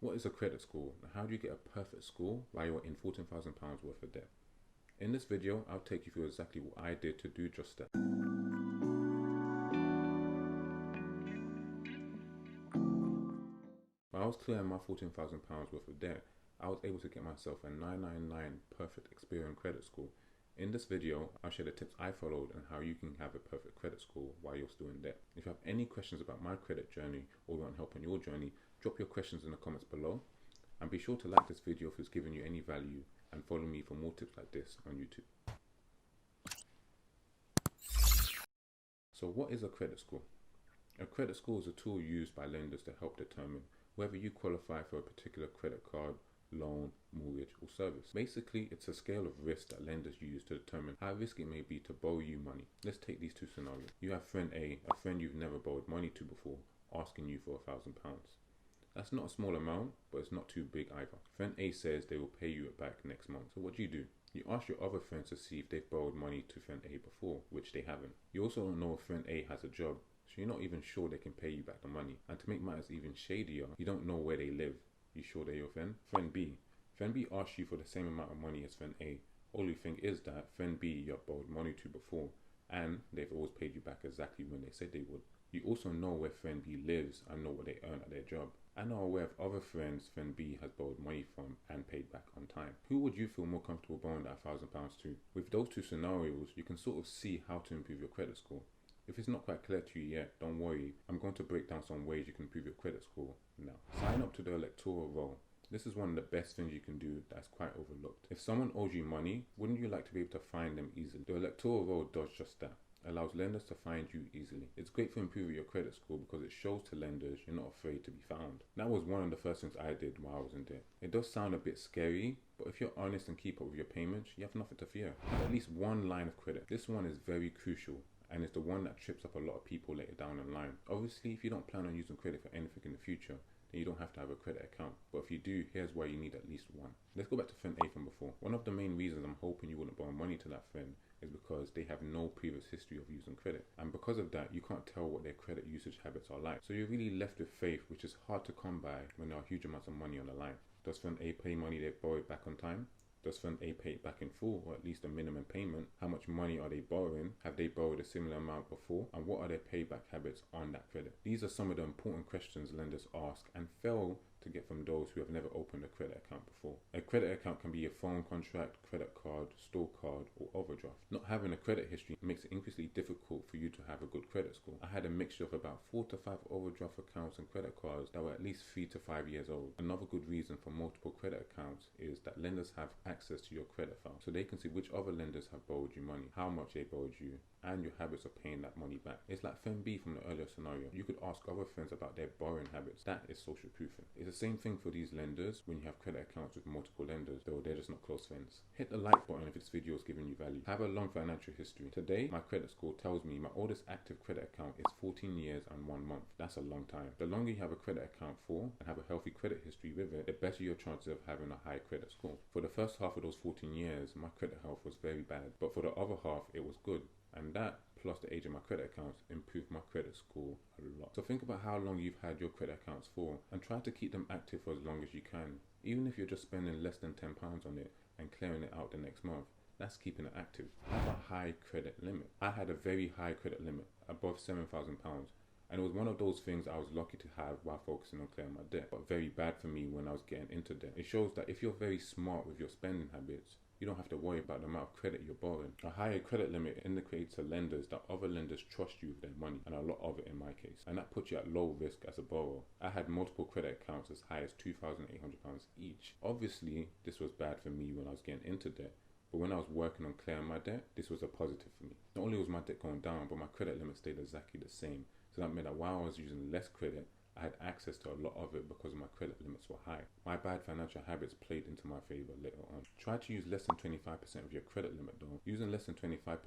What is a credit score and how do you get a perfect score while you're in £14,000 worth of debt? In this video, I'll take you through exactly what I did to do just that. While I was clearing my £14,000 worth of debt, I was able to get myself a 999 perfect Experian credit score. In this video, I'll share the tips I followed and how you can have a perfect credit score while you're still in debt. If you have any questions about my credit journey or you want help on your journey, drop your questions in the comments below. And be sure to like this video if it's giving you any value and follow me for more tips like this on YouTube. So what is a credit score? A credit score is a tool used by lenders to help determine whether you qualify for a particular credit card, loan, mortgage or service. Basically, it's a scale of risk that lenders use to determine how risky it may be to borrow you money. Let's take these two scenarios. You have friend A, a friend you've never borrowed money to before, asking you for £1,000. That's not a small amount, but it's not too big either. Friend A says they will pay you it back next month. So what do? You ask your other friends to see if they've borrowed money to friend A before, which they haven't. You also don't know if friend A has a job, so you're not even sure they can pay you back the money. And to make matters even shadier, you don't know where they live. You sure they're your friend? Friend B. Friend B asks you for the same amount of money as friend A. Only thing is that friend B you have borrowed money to before, and they've always paid you back exactly when they said they would. You also know where friend B lives and know what they earn at their job, and are aware of other friends friend B has borrowed money from and paid back on time. Who would you feel more comfortable borrowing that £1,000 to? With those two scenarios, you can sort of see how to improve your credit score. If it's not quite clear to you yet, don't worry. I'm going to break down some ways you can improve your credit score now. Sign up to the Electoral role. This is one of the best things you can do that's quite overlooked. If someone owes you money, wouldn't you like to be able to find them easily? The Electoral role does just that. Allows lenders to find you easily. It's great for improving your credit score because it shows to lenders you're not afraid to be found. That was one of the first things I did while I was in debt. It does sound a bit scary, but if you're honest and keep up with your payments, you have nothing to fear. Have at least one line of credit. This one is very crucial, and it's the one that trips up a lot of people later down the line. Obviously, if you don't plan on using credit for anything in the future, then you don't have to have a credit account. But if you do, here's why you need at least one. Let's go back to friend A from before. One of the main reasons I'm hoping you wouldn't borrow money to that friend is because they have no previous history of using credit. And because of that, you can't tell what their credit usage habits are like. So you're really left with faith, which is hard to come by when there are huge amounts of money on the line. Does friend A pay money they've borrowed back on time? Does friend A pay it back in full, or at least a minimum payment? How much money are they borrowing? Have they borrowed a similar amount before? And what are their payback habits on that credit? These are some of the important questions lenders ask and fail to get from those who have never opened a credit account before. A credit account can be a phone contract, credit card, store card, or overdraft. Not having a credit history makes it increasingly difficult for you to have a good credit score. I had a mixture of about 4 to 5 overdraft accounts and credit cards that were at least 3 to 5 years old. Another good reason for multiple credit accounts is that lenders have access to your credit file, so they can see which other lenders have borrowed you money, how much they borrowed you, and your habits of paying that money back. It's like friend B from the earlier scenario. You could ask other friends about their borrowing habits. That is social proofing. It's the same thing for these lenders when you have credit accounts with multiple lenders, though they're just not close friends. Hit the like button if this video is giving you value. Have a long financial history. Today, my credit score tells me my oldest active credit account is 14 years and 1 month. That's a long time. The longer you have a credit account for and have a healthy credit history with it, the better your chances of having a high credit score. For the first half of those 14 years, my credit health was very bad, but for the other half, it was good. And that, plus the age of my credit accounts, improved my credit score a lot. So think about how long you've had your credit accounts for and try to keep them active for as long as you can. Even if you're just spending less than £10 on it and clearing it out the next month, that's keeping it active. Have a high credit limit. I had a very high credit limit, above £7,000. And it was one of those things I was lucky to have while focusing on clearing my debt, but very bad for me when I was getting into debt. It shows that if you're very smart with your spending habits, you don't have to worry about the amount of credit you're borrowing. A higher credit limit indicates to lenders that other lenders trust you with their money, and a lot of it in my case. And that puts you at low risk as a borrower. I had multiple credit accounts as high as £2,800 each. Obviously, this was bad for me when I was getting into debt, but when I was working on clearing my debt, this was a positive for me. Not only was my debt going down, but my credit limit stayed exactly the same. So that meant that while I was using less credit, I had access to a lot of it because my credit limits were high. My bad financial habits played into my favor later on. Try to use less than 25% of your credit limit though. Using less than 25%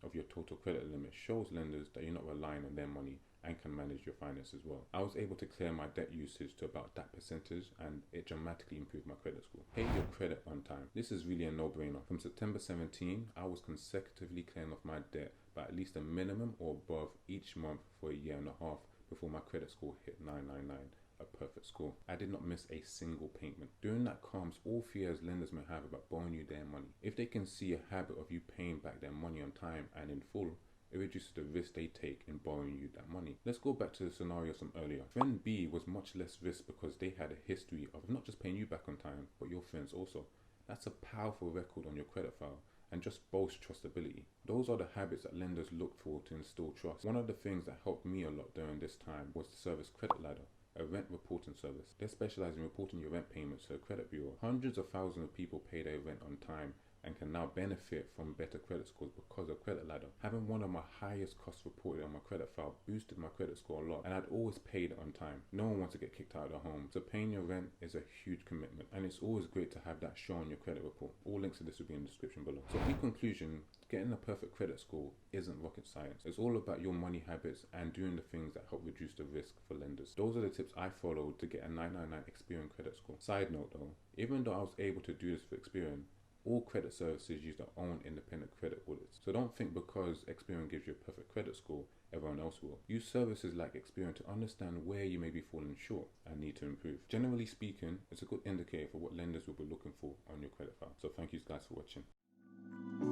of your total credit limit shows lenders that you're not relying on their money and can manage your finances well. I was able to clear my debt usage to about that percentage, and it dramatically improved my credit score. Pay your credit on time. This is really a no-brainer. From September 17, I was consecutively clearing off my debt by at least a minimum or above each month for a year and a half before my credit score hit 999, a perfect score. I did not miss a single payment. Doing that calms all fears lenders may have about borrowing you their money. If they can see a habit of you paying back their money on time and in full, it reduces the risk they take in borrowing you that money. Let's go back to the scenario from earlier. Friend B was much less risk because they had a history of not just paying you back on time, but your friends also. That's a powerful record on your credit file and just boasts trustability. Those are the habits that lenders look for to instill trust. One of the things that helped me a lot during this time was the service CREDITLADDER, a rent reporting service. They specialize in reporting your rent payments to a credit bureau. Hundreds of thousands of people pay their rent on time and can now benefit from better credit scores because of CREDITLADDER. Having one of my highest costs reported on my credit file boosted my credit score a lot, and I'd always paid it on time. No one wants to get kicked out of their home, so paying your rent is a huge commitment, and it's always great to have that show on your credit report. All links to this will be in the description below. So in conclusion, getting a perfect credit score isn't rocket science. It's all about your money habits and doing the things that help reduce the risk for lenders. Those are the tips I followed to get a 999 Experian credit score. Side note though, even though I was able to do this for Experian, all credit services use their own independent credit audits. So don't think because Experian gives you a perfect credit score, everyone else will. Use services like Experian to understand where you may be falling short and need to improve. Generally speaking, it's a good indicator for what lenders will be looking for on your credit file. So thank you guys for watching.